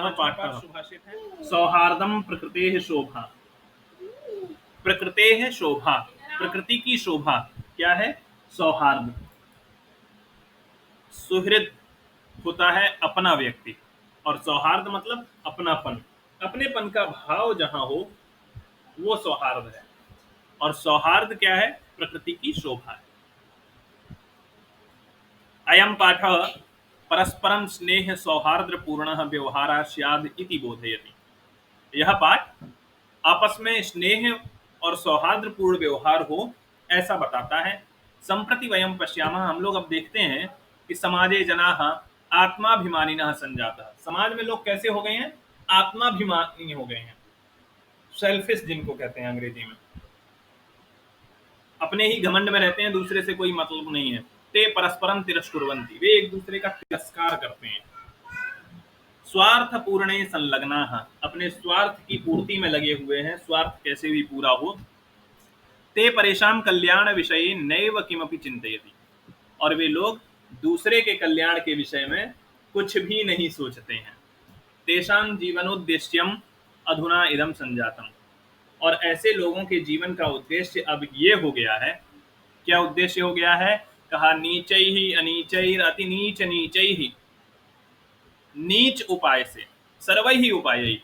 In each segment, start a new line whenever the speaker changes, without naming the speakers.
पाठः सुभाषित है, सौहार्दम प्रकृतेः शोभा। प्रकृतेः शोभा, प्रकृति की शोभा क्या है? सौहार्द। सुहृद होता है अपना व्यक्ति, और सौहार्द मतलब अपनापन, अपनेपन का भाव जहां हो वो सौहार्द है। और सौहार्द क्या है? प्रकृति की शोभा है। अयम पाठः परस्परम स्नेह सौहार्द पूर्ण व्यवहार स्याद् इति बोधयति। यह पाठ आपस में स्नेह और सौहार्दपूर्ण व्यवहार हो ऐसा बताता है। संप्रति वयम पश्यामः, हम लोग अब देखते हैं कि समाजे जनाः आत्माभिमानिनः संजातः। समाज में लोग कैसे हो गए हैं? आत्माभिमानी हो गए हैं। सेल्फिश जिनको कहते हैं अंग्रेजी में, अपने ही घमंड में रहते हैं, दूसरे से कोई मतलब नहीं है। ते परस्परम तिरस्कुर्वन्ति, वे एक दूसरे का तिरस्कार करते हैं। स्वार्थ पूर्णे संलग्नाः, अपने स्वार्थ की पूर्ति में लगे हुए हैं, स्वार्थ कैसे भी पूरा हो। ते परेशान कल्याण विषये नैव किमपि चिंतयति, और वे लोग दूसरे के कल्याण के विषय में कुछ भी नहीं सोचते हैं। तेषां जीवनोद्देश्यम अधुना इदम संजातम, और ऐसे लोगों के जीवन का उद्देश्य अब ये हो गया है। क्या उद्देश्य हो गया है? कहा नीचैहि अनीचैर अति नीच नीचैहि, नीच उपाय से, सर्वैहि उपायैहि,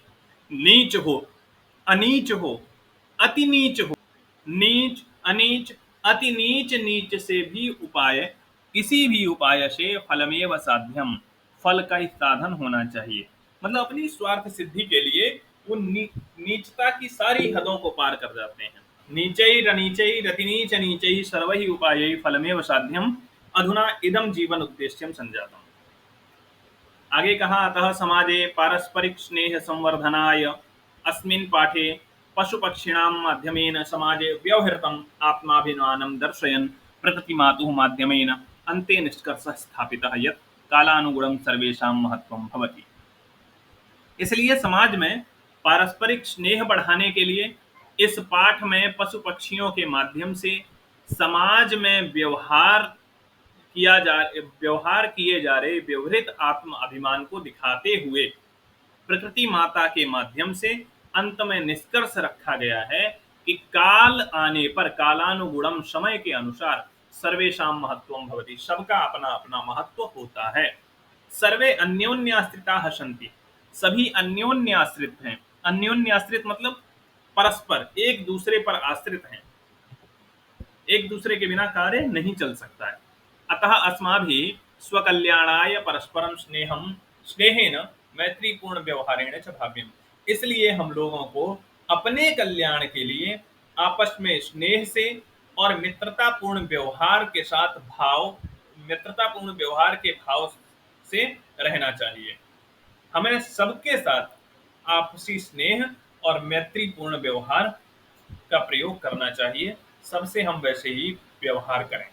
नीच हो, अनीच हो, अति नीच हो, नीच अनीच अति नीच, नीच से भी उपाय, किसी भी उपाय से फलमेव साध्यम, फल का ही साधन होना चाहिए। मतलब अपनी स्वार्थ सिद्धि के लिए वो नीचता की सारी हदों को पार कर जाते हैं। नीचैरनीचैरतिनीच नीचैः सर्वैः उपायैः फलमेव साध्यम अधुना इदम जीवन उद्देश्यम संजातम। आगे कहा अतः समाजे पारस्परिक स्नेह संवर्धनाय अस्मिन् पाठे पशुपक्षिणां माध्यमेन समाजे व्यवहृतम् आत्माभिमानं दर्शयन् प्रकृतिमातुः माध्यमेन अन्ते निष्कर्षः स्थापितः यत् कालानुगुणं सर्वेषां महत्त्वं भवति। इसलिए समाज में पारस्परिक स्नेह बढ़ाने के लिए इस पाठ में पशु पक्षियों के माध्यम से समाज में व्यवहार किए जा रहे व्यवहृत आत्म अभिमान को दिखाते हुए प्रकृति माता के माध्यम से अंत में निष्कर्ष रखा गया है कि काल आने पर, कालानुगुणम, समय के अनुसार, सर्वेषां महत्वम भवति, सबका अपना अपना महत्व होता है। सर्वे अन्योन्याश्रिताः सन्ति, सभी अन्योन्याश्रित हैं। अन्योन्याश्रित मतलब परस्पर, एक दूसरे पर आश्रित हैं, एक दूसरे के बिना कार्य नहीं चल सकता है। अतः अस्माभिः स्वकल्याणाय परस्परम स्नेहेन मैत्रीपूर्ण व्यवहारेण च भाव्यम। इसलिए हम लोगों को अपने कल्याण के लिए आपस में स्नेह से और मित्रतापूर्ण व्यवहार के साथ मित्रतापूर्ण व्यवहार के भाव से रहना चाहिए। हमें सबके साथ आपसी स्नेह और मैत्रीपूर्ण व्यवहार का प्रयोग करना चाहिए। सबसे हम वैसे ही व्यवहार करें,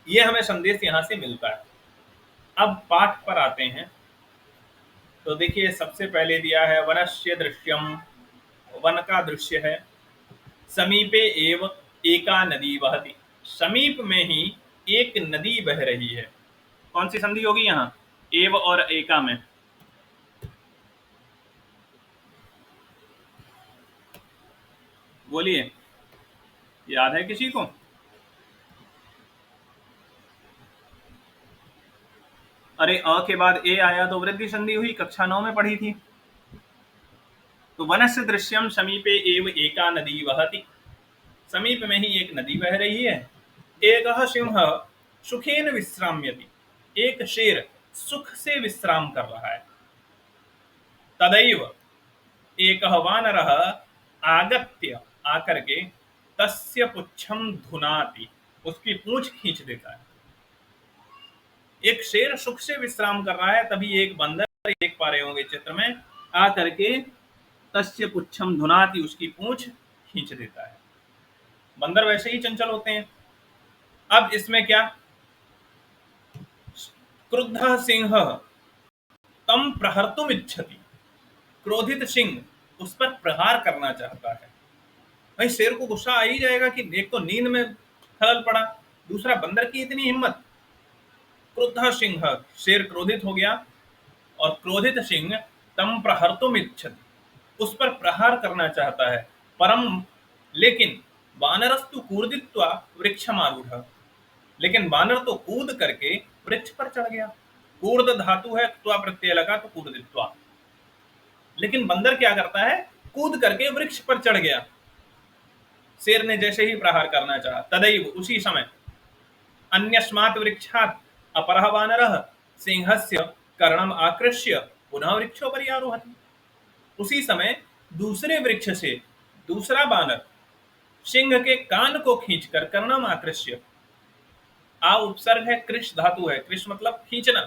ये हमें संदेश यहां से मिलता है। अब पाठ पर आते हैं। तो देखिए, सबसे पहले दिया है वनस्य दृश्यम, वन का दृश्य है। समीपे एव एका नदी बहती, समीप में ही एक नदी बह रही है। कौन सी संधि होगी यहाँ? एव और एका में। बोलिए, याद है किसी को? अरे अ के बाद ए आया तो वृद्धि संधि हुई, कक्षा 9 में पढ़ी थी। तो वनस्य दृश्यम समीपे एव एका नदी वहति, समीप में ही एक नदी बह रही है। एकः सिंह सुखेन विश्राम्यति, एक शेर सुख से विश्राम कर रहा है। तदैव एकः वानरः आगत्य, आकर के, तस्य पुच्छम धुनाति, उसकी पूंछ खींच देता है। एक शेर सुख से विश्राम कर रहा है, तभी एक बंदर, देख पा रहे होंगे चित्र में, आकर के तस्य पुच्छम धुनाति, उसकी पूंछ खींच देता है। बंदर वैसे ही चंचल होते हैं। अब इसमें क्या, क्रुद्धः सिंह तम प्रहर्तुम इच्छति, क्रोधित सिंह उस पर प्रहार करना चाहता है। भाई शेर को गुस्सा आ ही जाएगा कि एक तो नींद में खलल पड़ा, दूसरा बंदर की इतनी हिम्मत। क्रुद्धः सिंह, शेर क्रोधित हो गया और क्रोधित सिंह तम प्रहर्तुम इच्छति, उस पर प्रहार करना चाहता है। परम लेकिन वानरस्तु कूर्दित्वा वृक्षमारूढ़, लेकिन वानर तो कूद करके वृक्ष पर चढ़ गया। कूर्द धातु है, त्वा प्रत्यय लगा तो कूर्दित्वा। लेकिन बंदर क्या करता है, कूद करके वृक्ष पर चढ़ गया। शेर ने जैसे ही प्रहार करना चाहा, तदैव उसी समय अन्यस्मात् वृक्षात् अपरः वानरः सिंहस्य कर्णम आकृष्य पुनः वृक्षोपरि आरोहति। उसी समय दूसरे वृक्ष से दूसरा बानर सिंह के कान को खींचकर कर्णम आकृष्य, आ उपसर्ग है, कृष धातु है, कृष मतलब खींचना,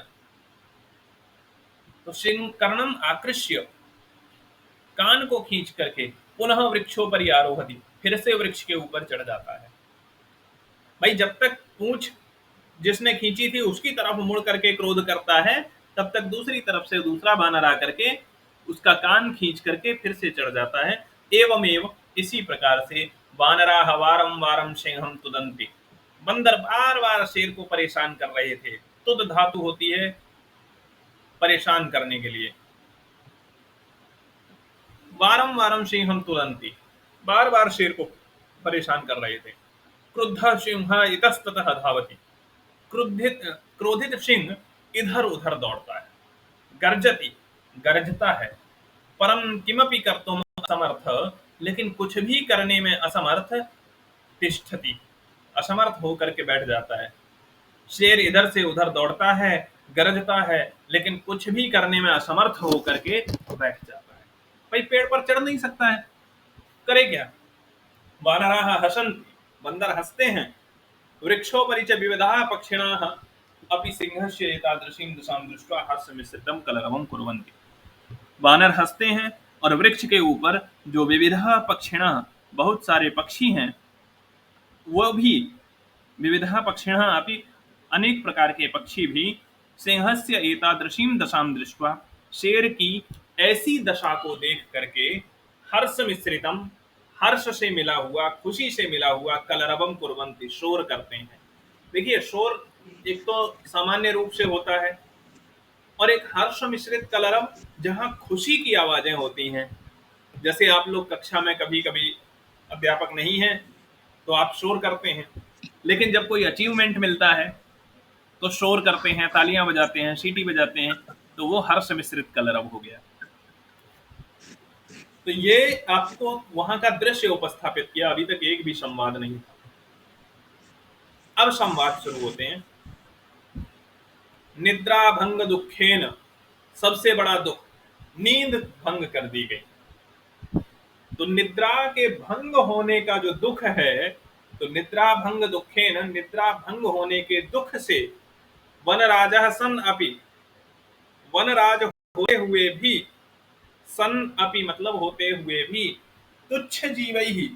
तो सिंह कर्णम आकृष्य, कान को खींच करके पुनः वृक्षों पर आरोहति, फिर से वृक्ष के ऊपर चढ़ जाता है। भाई जब तक पूंछ जिसने खींची थी उसकी तरफ मुड़ करके क्रोध करता है, तब तक दूसरी तरफ से दूसरा बानर आकर के उसका कान खींच करके फिर से चढ़ जाता है। एवमेव इसी प्रकार से वानराः वारं वारं सिंहं तुदन्ति, बंदर बार बार शेर को परेशान कर रहे थे। तुद धातु होती है परेशान करने के लिए। वारं वारं सिंहं तुदन्ति, बार बार शेर को परेशान कर रहे थे। क्रुद्ध सिंह इतस्ततः धावति, क्रोधित सिंह इधर उधर दौड़ता है। गर्जति गरजता है, परम किमपि कर्तुम असमर्थ, लेकिन कुछ भी करने में असमर्थ, तिष्ठति असमर्थ होकर के बैठ जाता है। शेर इधर से उधर दौड़ता है, गरजता है, लेकिन कुछ भी करने में असमर्थ होकर के बैठ जाता है। भाई पेड़ पर चढ़ नहीं सकता है, करे क्या। वानराः हसन्ति, बंदर हंसते हैं। वृक्षोपरि च विविधाः पक्षिणः अपि सिंहस्य एतादृशीं दशां दृष्ट्वा हास्यमिश्रितं कलरवं कुर्वन्ति। वानर हंसते हैं और वृक्ष के ऊपर जो विविधा पक्षिणः बहुत सारे पक्षी हैं, वह भी विविधा पक्षिणः अपि अनेक प्रकार के पक्षी भी सिंहस्य एतादृशीं दशां दृष्ट्वा, शेर की ऐसी दशा को देख करके, हर्ष मिश्रितम हर्ष से मिला हुआ, खुशी से मिला हुआ, कलरवम कुर्वन्ति शोर करते हैं। देखिए शोर एक तो सामान्य रूप से होता है और एक हर्ष मिश्रित कलरव जहां खुशी की आवाजें होती हैं। जैसे आप लोग कक्षा में कभी कभी अध्यापक नहीं है तो आप शोर करते हैं, लेकिन जब कोई अचीवमेंट मिलता है तो शोर करते हैं, तालियां बजाते हैं, सीटी बजाते हैं, तो वो हर्ष मिश्रित कलरव हो गया। तो ये आपको वहां का दृश्य उपस्थापित किया, अभी तक एक भी संवाद नहीं था। अब संवाद शुरू होते हैं। निद्रा भंग दुखेन, सबसे बड़ा दुख, नींद भंग कर दी गई। तो निद्रा के भंग होने का जो दुख है, तो निद्रा भंग दुखेन, निद्रा भंग होने के दुख से वनराजः सन अपि, वनराज होते हुए भी, सन अपि मतलब होते हुए भी, तुच्छ जीव ही,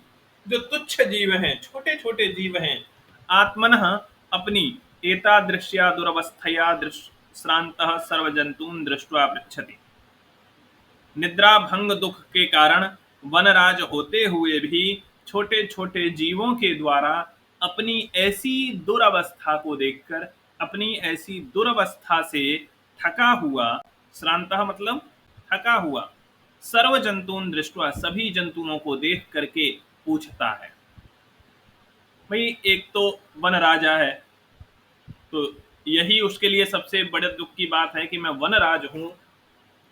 जो तुच्छ जीव हैं, छोटे छोटे जीव हैं, आत्मनः अपनी एतादृश्या दुरवस्थया श्रान्तः सर्वजंतून् दृष्ट्वा पृच्छति। निद्रा भंग दुख के कारण वनराज होते हुए भी छोटे छोटे जीवों के द्वारा अपनी ऐसी दुरवस्था को देखकर, अपनी ऐसी दुरवस्था से थका हुआ, श्रान्तः मतलब थका हुआ, सर्व जंतून दृष्टवा सभी जंतुओं को देख करके पूछता है। भाई एक तो वन राजा है, तो यही उसके लिए सबसे बड़े दुख की बात है कि मैं वन राज हूं,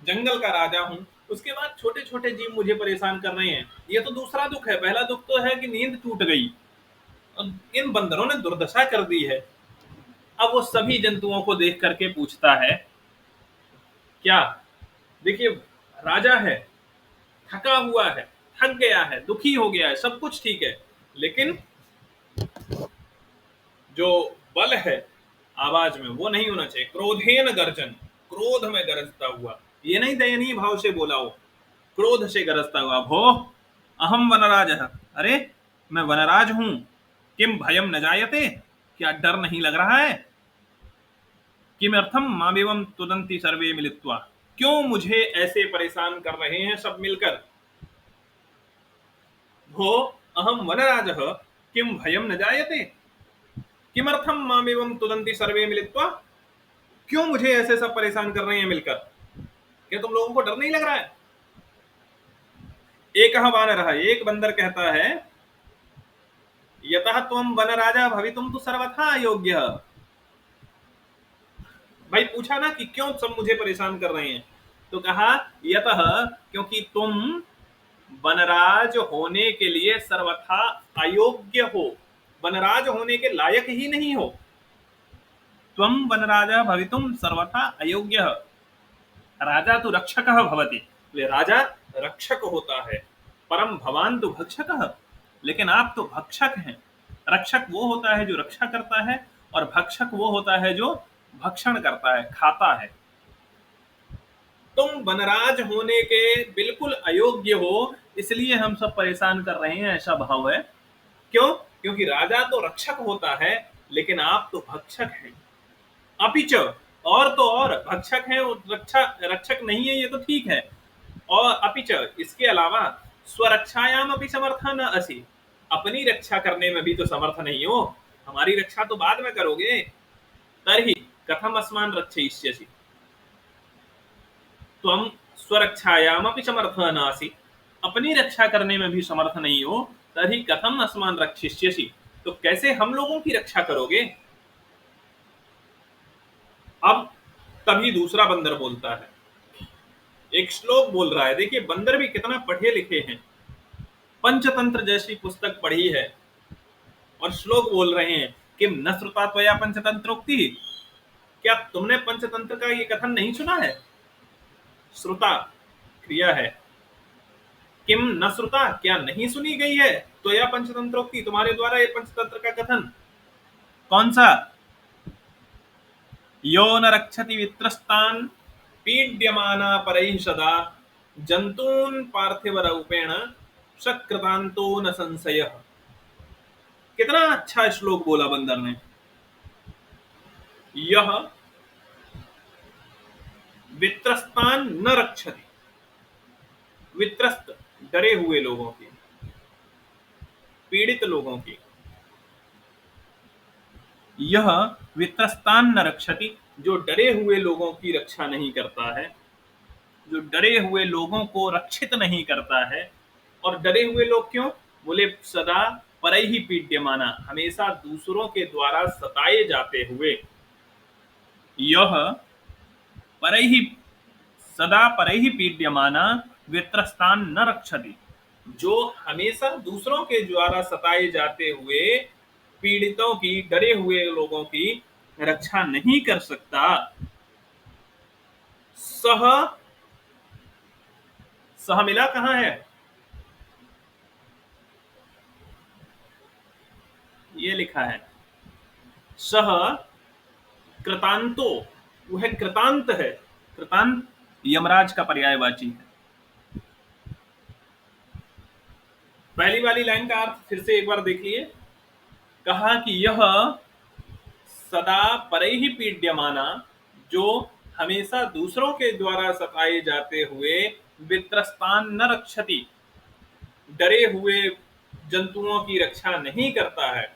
जंगल का राजा हूं, उसके बाद छोटे छोटे जीव मुझे परेशान कर रहे हैं। ये तो दूसरा दुख है। पहला दुख तो है कि नींद टूट गई, इन बंदरों ने दुर्दशा कर दी है। अब वो सभी जंतुओं को देख करके पूछता है क्या, देखिए राजा है, थका हुआ है, थक गया है, दुखी हो गया है, सब कुछ ठीक है, लेकिन जो बल है आवाज में वो नहीं होना चाहिए। क्रोधेन गर्जन, क्रोध में गरजता हुआ, ये नहीं दयनीय भाव से बोला हो, क्रोध से गरजता हुआ। भो अहम वनराज, अरे मैं वनराज हूं, किम भयम न जायते, क्या डर नहीं लग रहा है। किमर्थम मामेवं तुदंती सर्वे मिलित्वा, क्यों मुझे ऐसे परेशान कर रहे हैं सब मिलकर। भो अहम वनराज किम भयम न जायते, किमर्थम मामेवं तुदंती सर्वे मिलित्वा, क्यों मुझे ऐसे सब परेशान कर रहे हैं मिलकर। क्या तुम लोगों को डर नहीं लग रहा है? एक वानरः, एक बंदर कहता है, यतः त्वं वनराजा भवितुं तु सर्वथा अयोग्यः। भाई पूछा ना कि क्यों सब मुझे परेशान कर रहे हैं, तो कहा यतः, क्योंकि तुम वनराज होने के लिए सर्वथा अयोग्य हो, वनराज होने के लायक ही नहीं हो। त्वं वनराजा भवितुम सर्वथा अयोग्य। राजा तो रक्षक भवति, राजा रक्षक होता है, परम भवान तो भक्षक, लेकिन आप तो भक्षक हैं। रक्षक वो होता है जो रक्षा करता है, और भक्षक वो होता है जो भक्षण करता है, खाता है। तुम वनराज होने के बिल्कुल अयोग्य हो, इसलिए हम सब परेशान कर रहे हैं, ऐसा भाव है। क्यों? क्योंकि राजा तो रक्षक होता है, लेकिन आप तो भक्षक हैं। अपिच, और तो और भक्षक है, रक्षक नहीं है, ये तो ठीक है। और अपिच, इसके अलावा स्वरक्षायाम अपि समर्थ न असि, अपनी रक्षा करने में भी तो समर्थ नहीं हो, हमारी रक्षा तो बाद में करोगे। तर्हि कथम अस्मान् रक्षयिष्यसि, त्वं स्वरक्षायाम अपि समर्थ नासि, अपनी रक्षा करने में भी समर्थ नहीं हो, तर्हि कथम अस्मान् रक्षयिष्यसि, तो कैसे हम लोगों की रक्षा करोगे। अब तभी दूसरा बंदर बोलता है, एक श्लोक बोल रहा है। देखिए बंदर भी कितना पढ़े लिखे हैं, पंचतंत्र जैसी पुस्तक पढ़ी है, और श्लोक बोल रहे हैं, किम न श्रुता त्वया पंचतंत्रोक्ति, क्या तुमने पंचतंत्र का ये कथन नहीं सुना है। श्रुता क्रिया है, किम न श्रुता, क्या नहीं सुनी गई है, त्वया पंचतंत्रोक्ति, तुम्हारे द्वारा ये पंचतंत्र का कथन। कौन सा? यो न रक्षति वित्रस्तान् पीड्यमाना परैः सदा, जंतून् पार्थिव रूपेण सकृतांतो न संशयः। कितना अच्छा श्लोक बोला बंदर ने। यह वित्रस्तान न रक्षति, वित्रस्त डरे हुए लोगों की, पीड़ित लोगों की, यह वित्रस्तान न रक्षति, जो डरे हुए लोगों की रक्षा नहीं करता है, जो डरे हुए लोगों को रक्षित नहीं करता है। और डरे हुए लोग क्यों? बोले सदा परई ही पीड्यमाना, हमेशा दूसरों के द्वारा सताए जाते हुए। यह परई ही, सदा परई ही पीड्यमाना वित्रस्तान न रक्षति, जो हमेशा दूसरों के द्वारा सताए जाते हुए पीड़ितों की, डरे हुए लोगों की रक्षा नहीं कर सकता। सह, सह मिला कहां है? ये लिखा है सह कृतांतो, वह कृतांत है। कृतांत यमराज का पर्यायवाची है। पहली वाली लाइन का अर्थ फिर से एक बार देखिए। कहा कि यह सदा परे ही पीड्यमाना, जो हमेशा दूसरों के द्वारा सताए जाते हुए वित्रस्तान न रक्षति, डरे हुए जंतुओं की रक्षा नहीं करता है।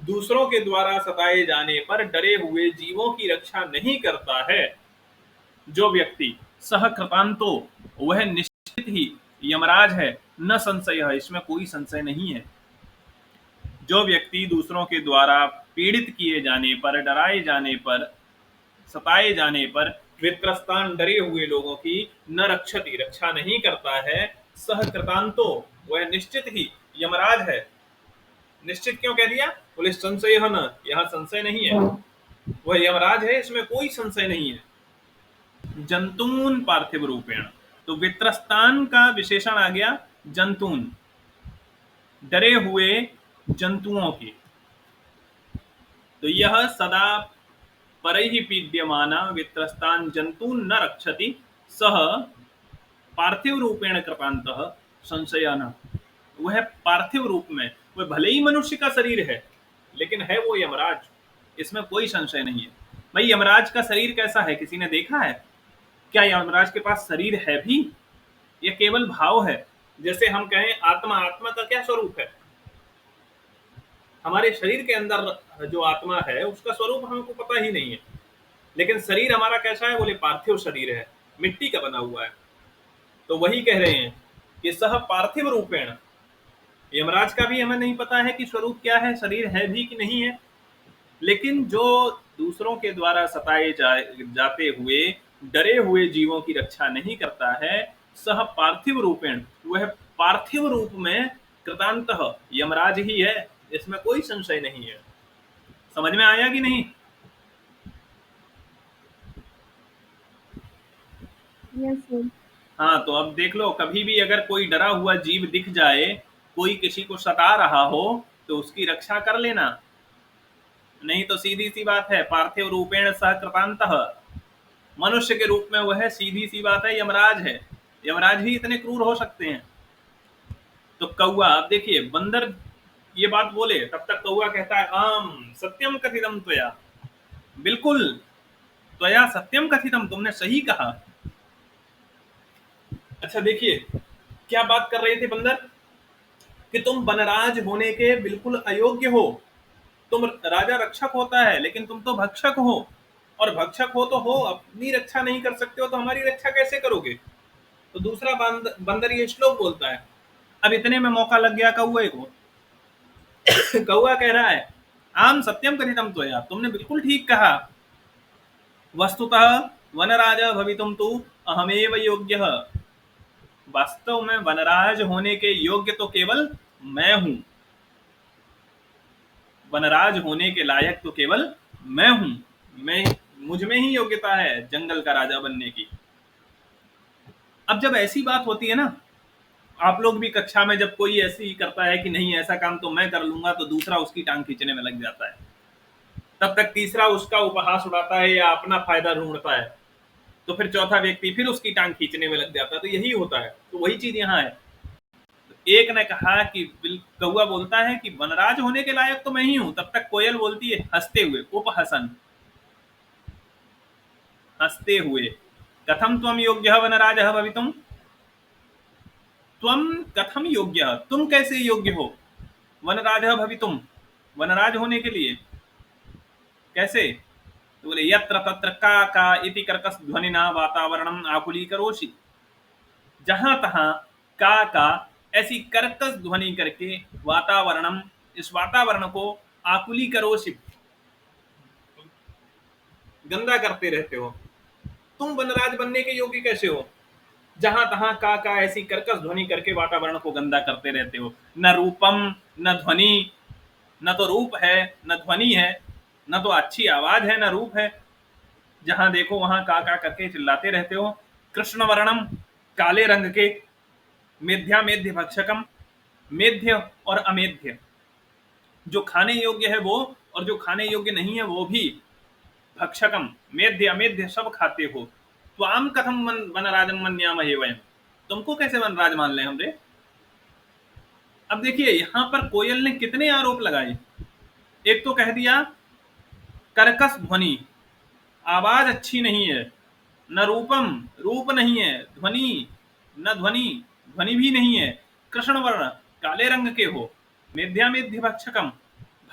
दूसरों के द्वारा सताए जाने पर डरे हुए जीवों की रक्षा नहीं करता है जो व्यक्ति, सह कृतांतो, वह निश्चित ही यमराज है, न संशय है, इसमें कोई संशय नहीं है। जो व्यक्ति दूसरों के द्वारा पीड़ित किए जाने पर, डराए जाने पर, सताए जाने पर वित्रस्तान, डरे हुए लोगों की न रक्षति, रक्षा नहीं करता है, सह कृतांतो, वह निश्चित ही यमराज है। निश्चित क्यों कह दिया? बोले संशय है न, यहाँ संशय नहीं है, वह यमराज है, इसमें कोई संशय नहीं है। जंतून पार्थिव रूपेण, तो वित्रस्तान का विशेषण आ गया जंतून, डरे हुए जंतुओं की। तो यह सदा परैः पीड्यमाना वित्रस्तान जंतून न रक्षति, सह पार्थिव रूपेण कृतांतः संशय न, वह पार्थिव रूप में, वह भले ही मनुष्य का शरीर है, लेकिन है वो यमराज, इसमें कोई संशय नहीं है। भाई यमराज का शरीर कैसा है, किसी ने देखा है? क्या यमराज के पास शरीर है भी? ये केवल भाव है। जैसे हम कहें आत्मा, आत्मा का क्या स्वरूप है? हमारे शरीर के अंदर जो आत्मा है उसका स्वरूप हमको पता ही नहीं है, लेकिन शरीर हमारा कैसा है? बोले पार्थिव शरीर है। मिट्टी का बना हुआ है। तो वही कह रहे हैं कि सह पार्थिव रूपेण, यमराज का भी हमें नहीं पता है कि स्वरूप क्या है, शरीर है भी कि नहीं है, लेकिन जो दूसरों के द्वारा जाते हुए डरे हुए जीवों की रक्षा नहीं करता है, सह पार्थिव रूपेण, वह पार्थिव रूप में कृतांतः यमराज ही है, इसमें कोई संशय नहीं है। समझ में आया कि नहीं?
Yes sir.
हाँ, तो अब देख लो, कभी भी अगर कोई डरा हुआ जीव दिख जाए, कोई किसी को सता रहा हो, तो उसकी रक्षा कर लेना। नहीं तो सीधी सी बात है, पार्थिव रूपेण सह कृतांतः, मनुष्य के रूप में वह सीधी सी बात है यमराज है। यमराज भी इतने क्रूर हो सकते हैं। तो कौआ, अब देखिए, बंदर ये बात बोले तब तक कौआ कहता है आम सत्यम कथितम त्वया, बिल्कुल, त्वया सत्यम कथितम, तुमने सही कहा। अच्छा देखिए, क्या बात कर रहे थे बंदर, कि तुम वनराज होने के बिल्कुल अयोग्य हो। तुम राजा रक्षक होता है, लेकिन तुम तो भक्षक हो, और भक्षक हो तो हो, अपनी रक्षा नहीं कर सकते हो तो हमारी रक्षा कैसे करोगे? तो दूसरा बंदर ये श्लोक बोलता है। अब इतने में मौका लग गया कौए को। कौआ कह रहा है आम सत्यम कथितम त्वया, तुमने बिल्कुल ठीक कहा, वस्तुतः वनराज भवितुम तु अहमेव योग्यः, वास्तव में वनराज होने के योग्य तो केवल मैं हूं, वनराज होने के लायक तो केवल मैं हूं, मैं, मुझ में ही योग्यता है जंगल का राजा बनने की। अब जब ऐसी बात होती है ना, आप लोग भी कक्षा में जब कोई ऐसी करता है कि नहीं ऐसा काम तो मैं कर लूंगा, तो दूसरा उसकी टांग खींचने में लग जाता है, तब तक तीसरा उसका उपहास उड़ाता है या अपना फायदा ढूंढता है, तो फिर चौथा व्यक्ति फिर उसकी टांग खींचने में लग जाता है। तो यही होता है, तो वही चीज यहाँ है। एक ने कहा कि कौआ बोलता है कि वनराज होने के लायक तो मैं ही हूं, तब तक कोयल बोलती है हंसते हुए, उपहसन, हंसते हुए, कथम त्वम योग्य वनराज भवितुम, त्वम कथम योग्य, तुम कैसे योग्य हो वनराज भवितुम, वनराज होने के लिए, कैसे? तो बोले यत्र तत्र का इति कर्कश ध्वनिना वातावरणम आकुलीकरोषि, जहां तहां का ऐसी कर्कश ध्वनि करके वातावरणम, इस वातावरण को आकुलीकरोषि, गंदा करते रहते हो। तुम वनराज बनने के योग्य कैसे हो? जहां तहां का ऐसी कर्कश ध्वनि करके वातावरण को गंदा करते रहते हो। न रूपम, न ध्वनि, न तो रूप है, न ध्वनि है, न तो अच्छी आवाज है, न रूप है, जहां देखो वहां का करके चिल्लाते रहते हो। कृष्ण वर्णम, काले रंग के, मेध्या मेध्य भक्षकम, मेध्य और अमेध्य, जो खाने योग्य है वो, और जो खाने योग्य नहीं है वो भी, भक्षकम, मेध्य अमेध्य सब खाते हो। त्वाम कथम वनराजम मन्यामहे वयम, तुमको कैसे वनराज मान ले हमरे? अब देखिए यहां पर कोयल ने कितने आरोप लगाए। एक तो कह दिया कर्कश ध्वनि, आवाज अच्छी नहीं है, न रूपम, रूप नहीं है, ध्वनि, न ध्वनि, ध्वनि भी नहीं है, कृष्ण वर्ण, काले रंग के हो, मेध्या मेध्य भक्षकम,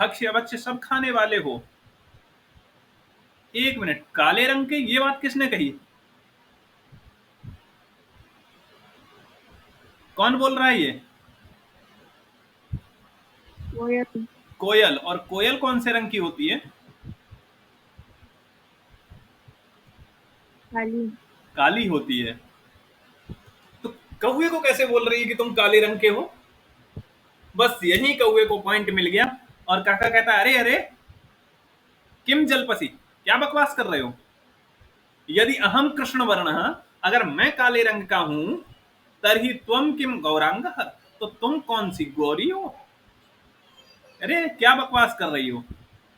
भक्ष्य अभक्ष्य सब खाने वाले हो। एक मिनट, काले रंग के, ये बात किसने कही? कौन बोल रहा है ये?
कोयल।
कोयल। और कोयल कौन से रंग की होती है?
काली।
काली होती है। तो कौवे को कैसे बोल रही है कि तुम काले रंग के हो? बस यही कौवे को पॉइंट मिल गया, और काका कहता है अरे अरे किम जलपसी, क्या बकवास कर रहे हो? यदि अहम कृष्ण वर्ण, अगर मैं काले रंग का हूं, तरही त्वम किम गौरांग, तो तुम कौन सी गौरी हो? अरे क्या बकवास कर रही हो?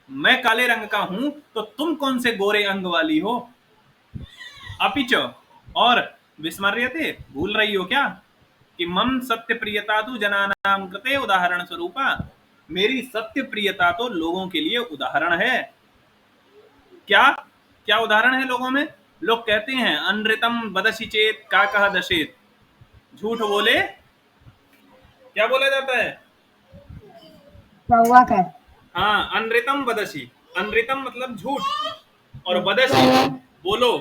मैं काले रंग का हूं तो तुम कौन से गोरे अंग वाली हो? अपिच, और विस्मर्यते, भूल रही हो क्या कि मम सत्य प्रियता तो जनानाम कृते उदाहरण स्वरूपा, मेरी सत्य प्रियता तो लोगों के लिए उदाहरण है। क्या क्या उदाहरण है लोगों में? लोग कहते हैं अनृतम बदसी चेत का कह दशेत, झूठ बोले, क्या बोला जाता है?
कौवा का।
हाँ, अनृतम बदसी, अनृतम मतलब झूठ, और बदसी बोलो,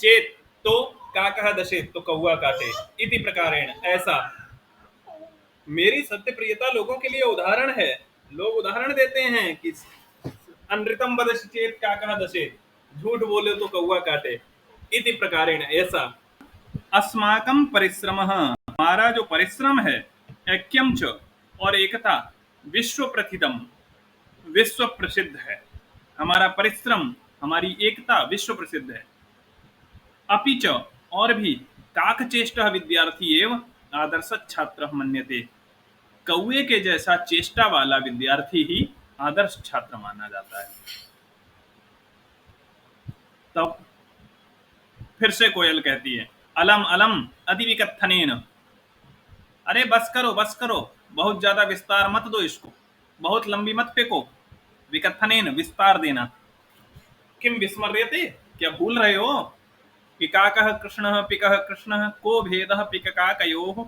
चेत तो काकः दशेत, तो कौआ काटे। इति प्रकारेण, ऐसा। मेरी सत्य प्रियता लोगों के लिए उदाहरण है। लोग उदाहरण देते हैं कि अनृतम वदसि चेत काकः दशेत, झूठ बोले तो कौआ काटे। इति प्रकारेण, ऐसा। अस्माकं परिश्रमः, हमारा जो परिश्रम है, ऐक्यम च, और एकता, विश्व प्रथितम, विश्व प्रसिद्ध है। हमारा परिश्रम, हमारी एकता विश्व प्रसिद्ध है। अपि च, और भी, काकचेष्टः विद्यार्थी एवं आदर्श छात्र मन्यते, कौए के जैसा चेष्टा वाला विद्यार्थी ही आदर्श छात्र माना जाता है। तब फिर से कोयल कहती है, अलम अलम अतिविकथनेन, अरे बस करो बस करो, बहुत ज्यादा विस्तार मत दो इसको, बहुत लंबी मत फेंको। विकथनेन, विस्तार देना। किम विस्मर्यते, क्या भूल रहे हो कि काकः कृष्णः पिकः कृष्णः को भेदः पिककाकयोः,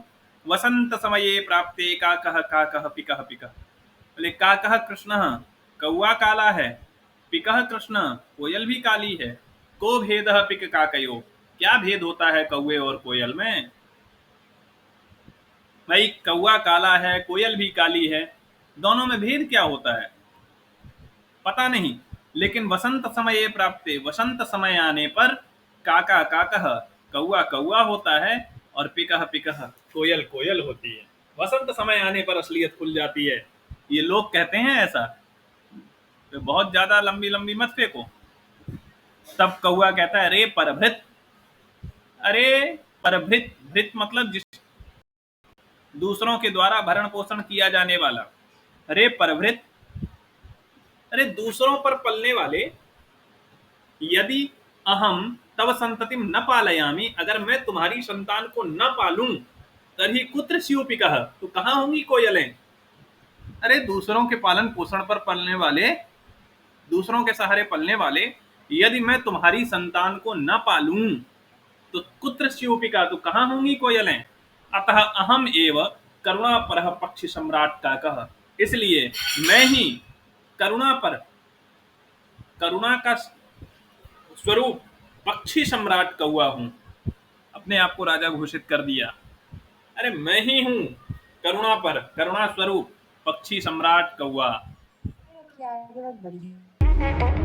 वसंत समये प्राप्ते काकः काकः पिकः पिकः। बोले काकः कृष्णः, कौआ काला है, पिकः कृष्णः, कोयल भी काली है, को भेदः पिककाकयोः, क्या भेद होता है कौए और कोयल में। भाई कौआ काला है, कोयल भी काली है, दोनों में भेद क्या होता है पता नहीं। लेकिन वसंत समय प्राप्ते, वसंत समय आने पर, काका काकः, कौआ कौआ होता है, और पिकः पिकः, कोयल कोयल होती है। वसंत समय आने पर असलियत खुल जाती है। ये लोग कहते हैं ऐसा, तो बहुत ज्यादा लंबी लंबी मत फेंको। तब कौआ कहता है, अरे परभृत, अरे परभृत, भृत मतलब जिस दूसरों के द्वारा भरण पोषण किया जाने वाला। अरे परभृत, अरे दूसरों पर पलने वाले, यदि अहम तव संततिम न पालयामी, अगर मैं तुम्हारी संतान को न पालूं, तभी कुत्र स्यूपिकः, तो कहां होंगी कोयलें। अरे दूसरों के पालन पोषण पर पलने वाले, दूसरों के सहारे पलने वाले, यदि मैं तुम्हारी संतान को न पालूं, तो कुत्र स्यूपिका, तो कहां होंगी कोयलें। अतः अहम एव करुणा पर पक्षी सम्राट काकः, इसलिए मैं ही करुणा पर, करुणा का स्वरूप पक्षी सम्राट कौआ हूं। अपने आप को राजा घोषित कर दिया। अरे मैं ही हूं करुणा पर, करुणा स्वरूप पक्षी सम्राट कौआ।
क्या आगे बात बढ़ी है।